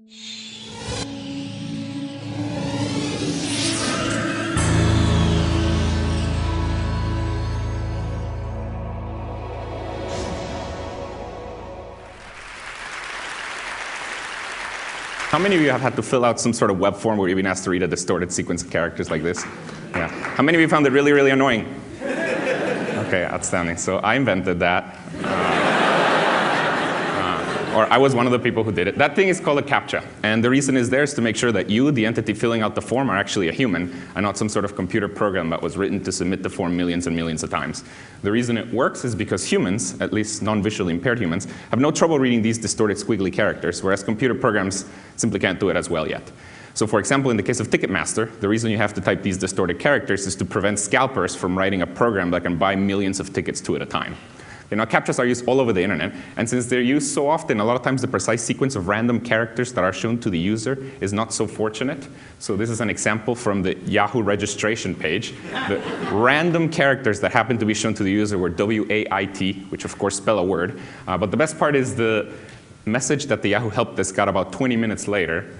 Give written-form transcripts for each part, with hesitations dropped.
How many of you have had to fill out some sort of web form where you've been asked to read a distorted sequence of characters like this? Yeah. How many of you found it really, really annoying? Okay, outstanding. So I invented that. Or I was one of the people who did it. That thing is called a CAPTCHA. And the reason is there is to make sure that you, the entity filling out the form, are actually a human and not some sort of computer program that was written to submit the form millions and millions of times. The reason it works is because humans, at least non-visually impaired humans, have no trouble reading these distorted squiggly characters, whereas computer programs simply can't do it as well yet. So for example, in the case of Ticketmaster, the reason you have to type these distorted characters is to prevent scalpers from writing a program that can buy millions of tickets two at a time. Now, CAPTCHAs are used all over the internet, and since they're used so often, a lot of times the precise sequence of random characters that are shown to the user is not so fortunate. So this is an example from the Yahoo registration page. The random characters that happen to be shown to the user were W-A-I-T, which of course spell a word. But the best part is the message that the Yahoo help desk got about 20 minutes later.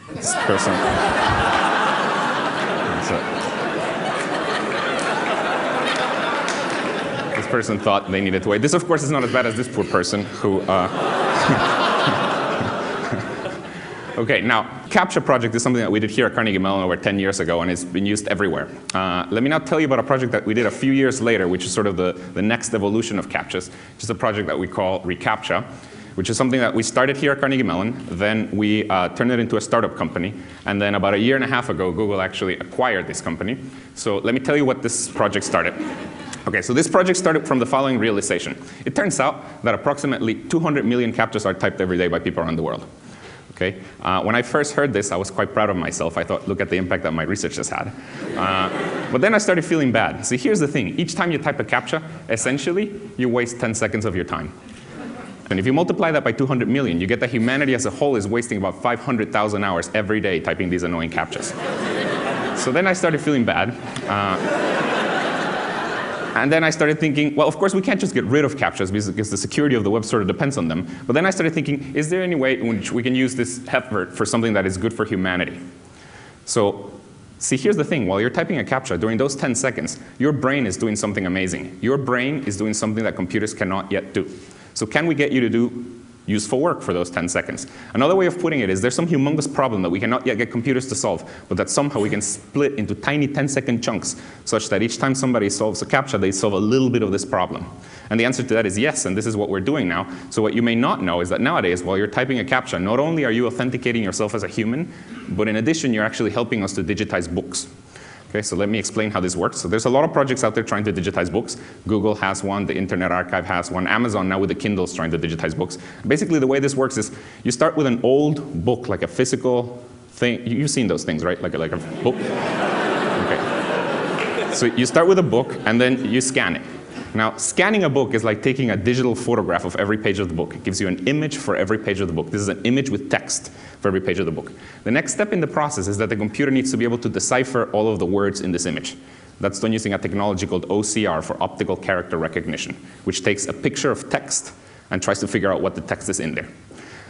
This person. Person thought they needed to wait. This, of course, is not as bad as this poor person who... Okay, now, CAPTCHA project is something that we did here at Carnegie Mellon over 10 years ago, and it's been used everywhere. Let me now tell you about a project that we did a few years later, which is sort of the next evolution of CAPTCHAs, which is a project that we call reCAPTCHA, which is something that we started here at Carnegie Mellon, then we turned it into a startup company, and then about a year and a half ago, Google actually acquired this company. So let me tell you what this project started. Okay, so this project started from the following realization. It turns out that approximately 200 million CAPTCHAs are typed every day by people around the world. Okay? When I first heard this, I was quite proud of myself. I thought, look at the impact that my research has had. But then I started feeling bad. See, here's the thing. Each time you type a CAPTCHA, essentially, you waste 10 seconds of your time. And if you multiply that by 200 million, you get that humanity as a whole is wasting about 500,000 hours every day typing these annoying CAPTCHAs. So then I started feeling bad. And then I started thinking, well, of course, we can't just get rid of CAPTCHAs because the security of the web sort of depends on them. But then I started thinking, is there any way in which we can use this effort for something that is good for humanity? So see, here's the thing. While you're typing a CAPTCHA, during those 10 seconds, your brain is doing something amazing. Your brain is doing something that computers cannot yet do. So can we get you to do useful work for those 10 seconds? Another way of putting it is there's some humongous problem that we cannot yet get computers to solve, but that somehow we can split into tiny 10-second chunks such that each time somebody solves a CAPTCHA, they solve a little bit of this problem. And the answer to that is yes, and this is what we're doing now. So what you may not know is that nowadays, while you're typing a CAPTCHA, not only are you authenticating yourself as a human, but in addition, you're actually helping us to digitize books. Okay, so let me explain how this works. So there's a lot of projects out there trying to digitize books. Google has one, the Internet Archive has one, Amazon now with the Kindle is trying to digitize books. Basically the way this works is you start with an old book, like a physical thing. You've seen those things, right? Like a book? Okay. So you start with a book and then you scan it. Now, scanning a book is like taking a digital photograph of every page of the book. It gives you an image for every page of the book. This is an image with text for every page of the book. The next step in the process is that the computer needs to be able to decipher all of the words in this image. That's done using a technology called OCR, for optical character recognition, which takes a picture of text and tries to figure out what the text is in there.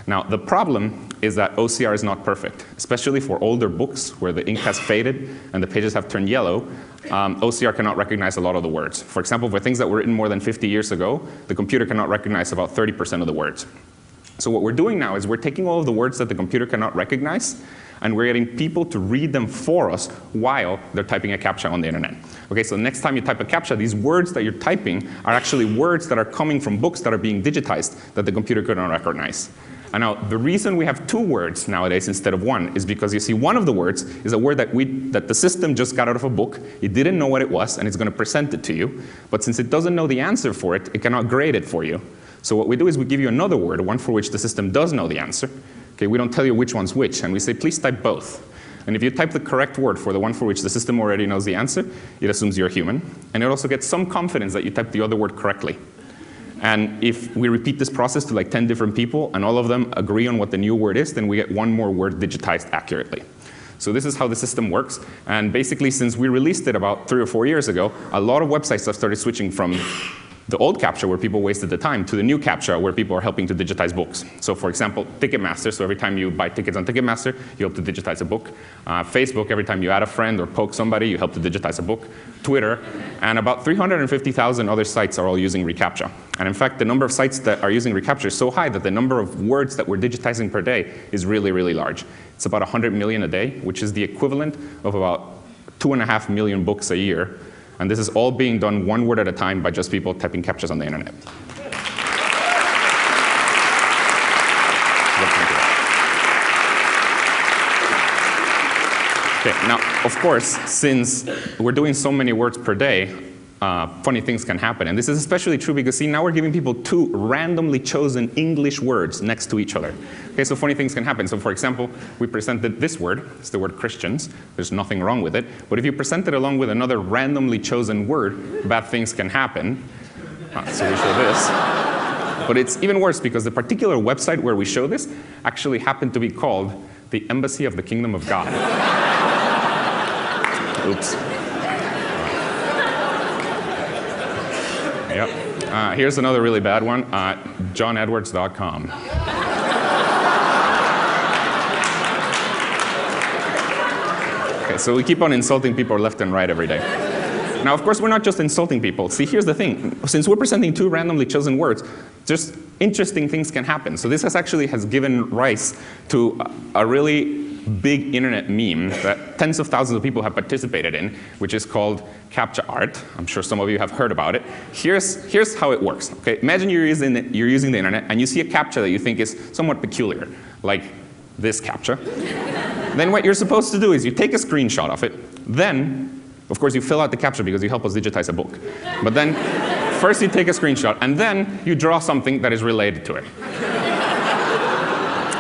Now, the problem is that OCR is not perfect, especially for older books where the ink has faded and the pages have turned yellow. OCR cannot recognize a lot of the words. For example, for things that were written more than 50 years ago, the computer cannot recognize about 30% of the words. So what we're doing now is we're taking all of the words that the computer cannot recognize, and we're getting people to read them for us while they're typing a CAPTCHA on the internet. Okay, so next time you type a CAPTCHA, these words that you're typing are actually words that are coming from books that are being digitized that the computer could not recognize. And now, the reason we have two words nowadays instead of one is because you see one of the words is a word that the system just got out of a book. It didn't know what it was, and it's going to present it to you. But since it doesn't know the answer for it, it cannot grade it for you. So what we do is we give you another word, one for which the system does know the answer. Okay, we don't tell you which one's which, and we say, please type both. And if you type the correct word for the one for which the system already knows the answer, it assumes you're human. And it also gets some confidence that you typed the other word correctly. And if we repeat this process to like 10 different people, and all of them agree on what the new word is, then we get one more word digitized accurately. So this is how the system works. And basically, since we released it about 3 or 4 years ago, a lot of websites have started switching from the old CAPTCHA where people wasted the time to the new CAPTCHA where people are helping to digitize books. So for example, Ticketmaster, so every time you buy tickets on Ticketmaster, you help to digitize a book. Facebook, every time you add a friend or poke somebody, you help to digitize a book. Twitter, and about 350,000 other sites are all using reCAPTCHA. And in fact, the number of sites that are using reCAPTCHA is so high that the number of words that we're digitizing per day is really, really large. It's about 100 million a day, which is the equivalent of about 2.5 million books a year. And this is all being done one word at a time by just people typing CAPTCHAs on the internet. Okay, now, of course, since we're doing so many words per day, funny things can happen. And this is especially true because, see, now we're giving people two randomly chosen English words next to each other. Okay, so funny things can happen. So for example, we presented this word. It's the word Christians. There's nothing wrong with it. But if you present it along with another randomly chosen word, bad things can happen. So we show this. But it's even worse because the particular website where we show this actually happened to be called the Embassy of the Kingdom of God. Oops. Yep. Here's another really bad one, johnedwards.com. Okay, so we keep on insulting people left and right every day. Now, of course, we're not just insulting people. See, here's the thing. Since we're presenting two randomly chosen words, just interesting things can happen. So this has given rise to a really big internet meme that tens of thousands of people have participated in, which is called CAPTCHA art. I'm sure some of you have heard about it. Here's how it works. Okay? Imagine you're using the internet and you see a CAPTCHA that you think is somewhat peculiar, like this CAPTCHA. Then what you're supposed to do is you take a screenshot of it. Then, of course, you fill out the CAPTCHA because you help us digitize a book. But then, first you take a screenshot, and then you draw something that is related to it.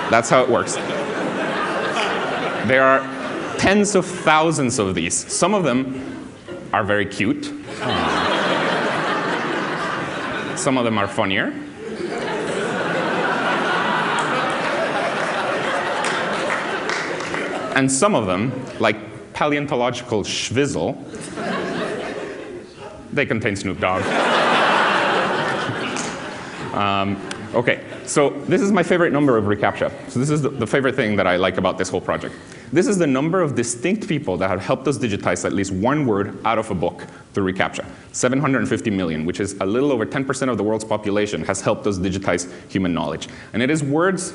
That's how it works. There are tens of thousands of these. Some of them are very cute. Some of them are funnier. And some of them, like paleontological schwizzle, they contain Snoop Dogg. Okay, so this is my favorite number of reCAPTCHA. So this is the favorite thing that I like about this whole project. This is the number of distinct people that have helped us digitize at least one word out of a book through reCAPTCHA. 750 million, which is a little over 10% of the world's population, has helped us digitize human knowledge. And it is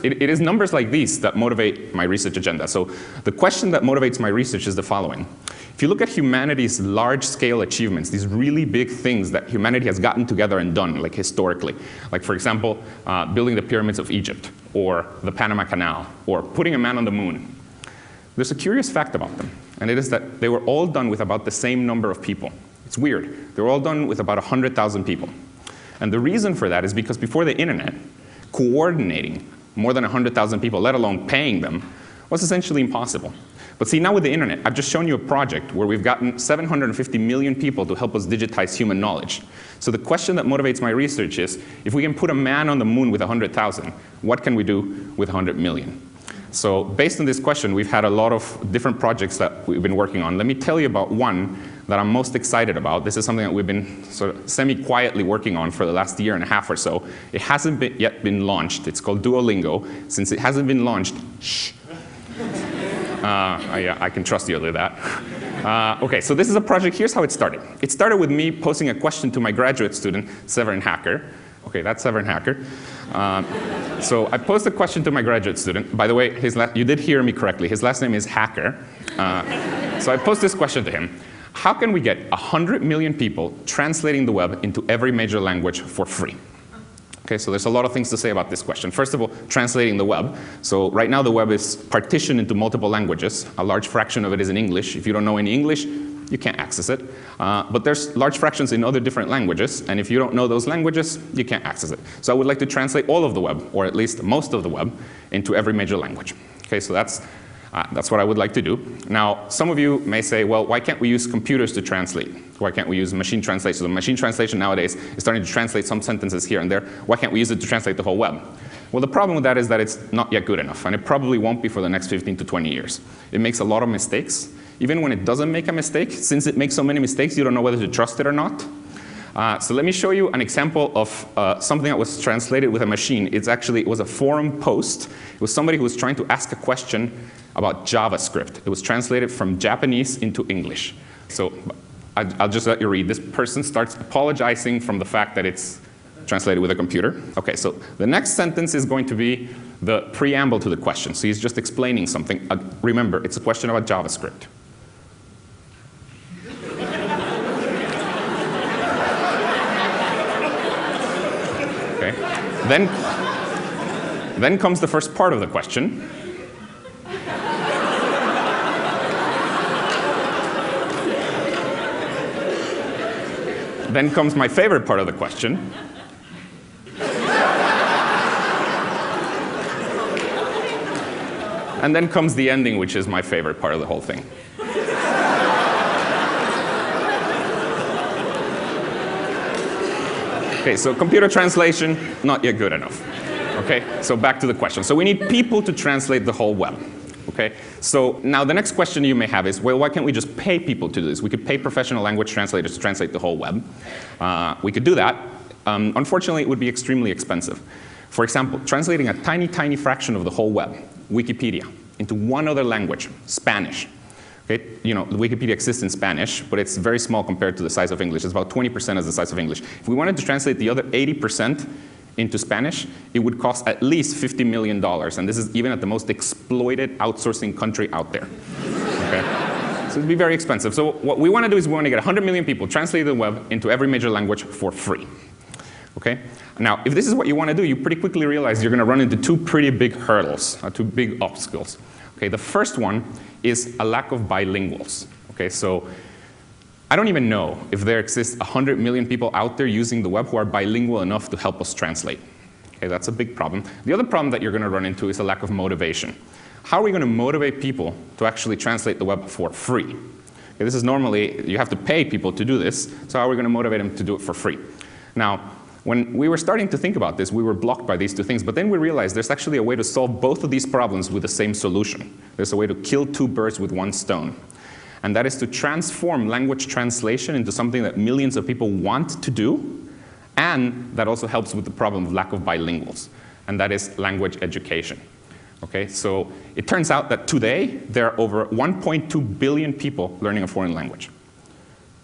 it is numbers like these that motivate my research agenda. So the question that motivates my research is the following. If you look at humanity's large-scale achievements, these really big things that humanity has gotten together and done, like historically, like for example, building the pyramids of Egypt, or the Panama Canal, or putting a man on the moon, there's a curious fact about them, and it is that they were all done with about the same number of people. It's weird. They were all done with about 100,000 people. And the reason for that is because before the internet, coordinating more than 100,000 people, let alone paying them, was essentially impossible. But see, now with the internet, I've just shown you a project where we've gotten 750 million people to help us digitize human knowledge. So the question that motivates my research is, if we can put a man on the moon with 100,000, what can we do with 100 million? So based on this question, we've had a lot of different projects that we've been working on. Let me tell you about one that I'm most excited about. This is something that we've been sort of semi-quietly working on for the last year and a half or so. It hasn't yet been launched. It's called Duolingo. Since it hasn't been launched, shh. Yeah, I can trust you with that. Okay, so this is a project. Here's how it started. It started with me posing a question to my graduate student, Severin Hacker. Okay, that's Severin Hacker. So I posed a question to my graduate student. By the way, you did hear me correctly. His last name is Hacker. So I posed this question to him. How can we get 100 million people translating the web into every major language for free? Okay, so there's a lot of things to say about this question. First of all, translating the web. So right now the web is partitioned into multiple languages. A large fraction of it is in English. If you don't know any English, you can't access it. But there's large fractions in other different languages, and if you don't know those languages, you can't access it. So I would like to translate all of the web, or at least most of the web, into every major language. Okay, so that's what I would like to do. Now, some of you may say, well, why can't we use computers to translate? Why can't we use machine translation? So machine translation nowadays is starting to translate some sentences here and there. Why can't we use it to translate the whole web? Well, the problem with that is that it's not yet good enough, and it probably won't be for the next 15 to 20 years. It makes a lot of mistakes. Even when it doesn't make a mistake, since it makes so many mistakes, you don't know whether to trust it or not. So let me show you an example of something that was translated with a machine. It was a forum post. It was somebody who was trying to ask a question about JavaScript. It was translated from Japanese into English. So I'll just let you read. This person starts apologizing from the fact that it's translated with a computer. Okay, so the next sentence is going to be the preamble to the question. So he's just explaining something. Remember, it's a question about JavaScript. Okay. Then comes the first part of the question. Then comes my favorite part of the question. And then comes the ending, which is my favorite part of the whole thing. Okay, so computer translation, not yet good enough. Okay, so back to the question. So we need people to translate the whole web. Okay, so now the next question you may have is, well, why can't we just pay people to do this? We could pay professional language translators to translate the whole web. We could do that. Unfortunately, it would be extremely expensive. For example, translating a tiny, tiny fraction of the whole web, Wikipedia, into one other language, Spanish. Okay? You know, Wikipedia exists in Spanish, but it's very small compared to the size of English. It's about 20% of the size of English. If we wanted to translate the other 80% into Spanish, it would cost at least $50 million. And this is even at the most exploited outsourcing country out there. Okay? So it'd be very expensive. So what we want to do is we want to get 100 million people translate the web into every major language for free. Okay? Now, if this is what you want to do, you pretty quickly realize you're going to run into two pretty big hurdles, two big obstacles. Okay, the first one is a lack of bilinguals. Okay, so I don't even know if there exists 100 million people out there using the web who are bilingual enough to help us translate. Okay, that's a big problem. The other problem that you're going to run into is a lack of motivation. How are we going to motivate people to actually translate the web for free? Okay, this is normally, you have to pay people to do this, so how are we going to motivate them to do it for free? Now, when we were starting to think about this, we were blocked by these two things, but then we realized there's actually a way to solve both of these problems with the same solution. There's a way to kill two birds with one stone. And that is to transform language translation into something that millions of people want to do, and that also helps with the problem of lack of bilinguals, and that is language education. Okay, so it turns out that today there are over 1.2 billion people learning a foreign language.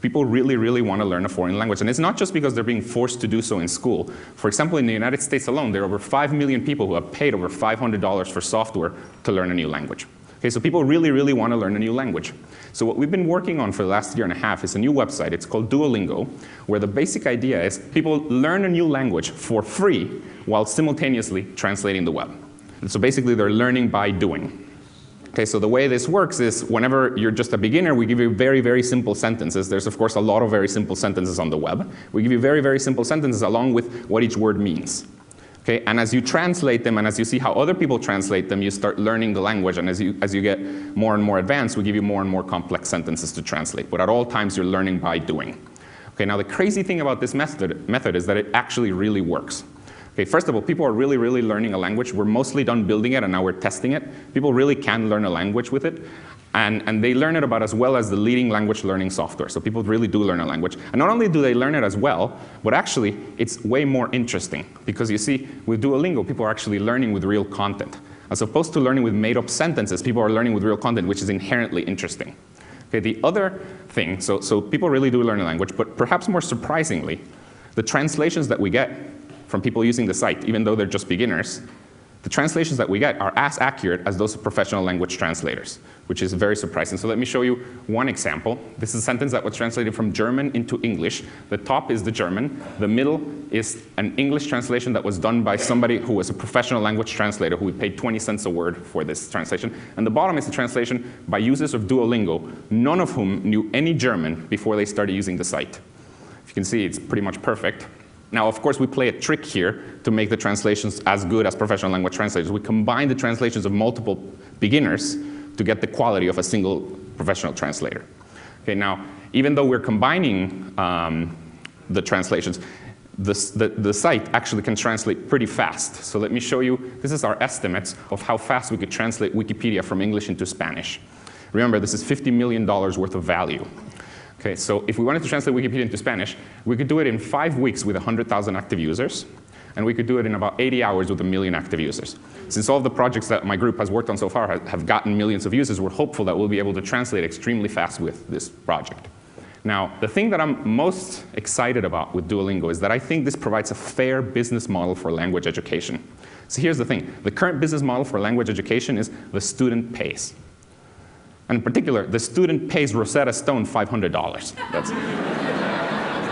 People really, really want to learn a foreign language. And it's not just because they're being forced to do so in school. For example, in the United States alone, there are over 5 million people who have paid over $500 for software to learn a new language. Okay, so people really, really want to learn a new language. So what we've been working on for the last year and a half is a new website. It's called Duolingo, where the basic idea is people learn a new language for free while simultaneously translating the web. And so basically, they're learning by doing. Okay, so the way this works is whenever you're just a beginner, we give you very, very simple sentences. There's, of course, a lot of very simple sentences on the web. We give you very, very simple sentences along with what each word means. Okay, and as you translate them and as you see how other people translate them, you start learning the language. And as you get more and more advanced, we give you more and more complex sentences to translate. But at all times, you're learning by doing. Okay, now the crazy thing about this method is that it actually really works. Okay, first of all, people are really, really learning a language. We're mostly done building it, and now we're testing it. People really can learn a language with it, and they learn it about as well as the leading language learning software. So people really do learn a language. And not only do they learn it as well, but actually, it's way more interesting. Because you see, with Duolingo, people are actually learning with real content. As opposed to learning with made-up sentences, people are learning with real content, which is inherently interesting. Okay, the other thing, so people really do learn a language, but perhaps more surprisingly, the translations that we get from people using the site, even though they're just beginners, the translations that we get are as accurate as those of professional language translators, which is very surprising. So let me show you one example. This is a sentence that was translated from German into English. The top is the German. The middle is an English translation that was done by somebody who was a professional language translator who we paid 20 cents a word for this translation. And the bottom is the translation by users of Duolingo, none of whom knew any German before they started using the site. If you can see, it's pretty much perfect. Now, of course, we play a trick here to make the translations as good as professional language translators. We combine the translations of multiple beginners to get the quality of a single professional translator. Okay, now, even though we're combining the translations, the site actually can translate pretty fast. So let me show you, this is our estimates of how fast we could translate Wikipedia from English into Spanish. Remember, this is $50 million worth of value. Okay, so if we wanted to translate Wikipedia into Spanish, we could do it in 5 weeks with 100,000 active users, and we could do it in about 80 hours with 1 million active users. Since all of the projects that my group has worked on so far have gotten millions of users, we're hopeful that we'll be able to translate extremely fast with this project. Now, the thing that I'm most excited about with Duolingo is that I think this provides a fair business model for language education. So here's the thing. The current business model for language education is the student pays. And in particular, the student pays Rosetta Stone $500.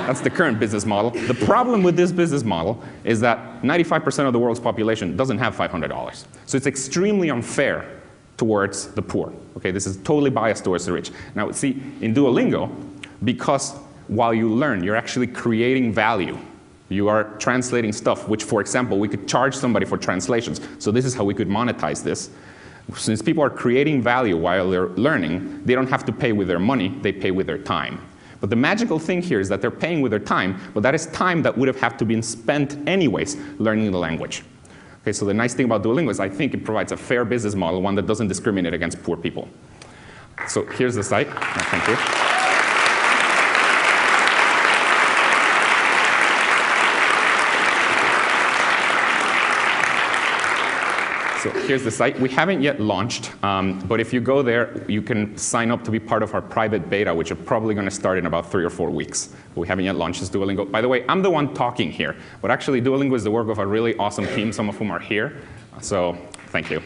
That's the current business model. The problem with this business model is that 95% of the world's population doesn't have $500. So it's extremely unfair towards the poor. Okay, this is totally biased towards the rich. Now, see, in Duolingo, because while you learn, you're actually creating value. You are translating stuff, which, for example, we could charge somebody for translations. So this is how we could monetize this. Since people are creating value while they're learning, they don't have to pay with their money, they pay with their time. But the magical thing here is that they're paying with their time, but that is time that would have had to been spent anyways learning the language. Okay, so the nice thing about Duolingo is I think it provides a fair business model, one that doesn't discriminate against poor people. So here's the site. Thank you. So here's the site. We haven't yet launched, but if you go there, you can sign up to be part of our private beta, which are probably going to start in about 3 or 4 weeks. But we haven't yet launched this Duolingo. By the way, I'm the one talking here, but actually Duolingo is the work of a really awesome team, some of whom are here. So thank you.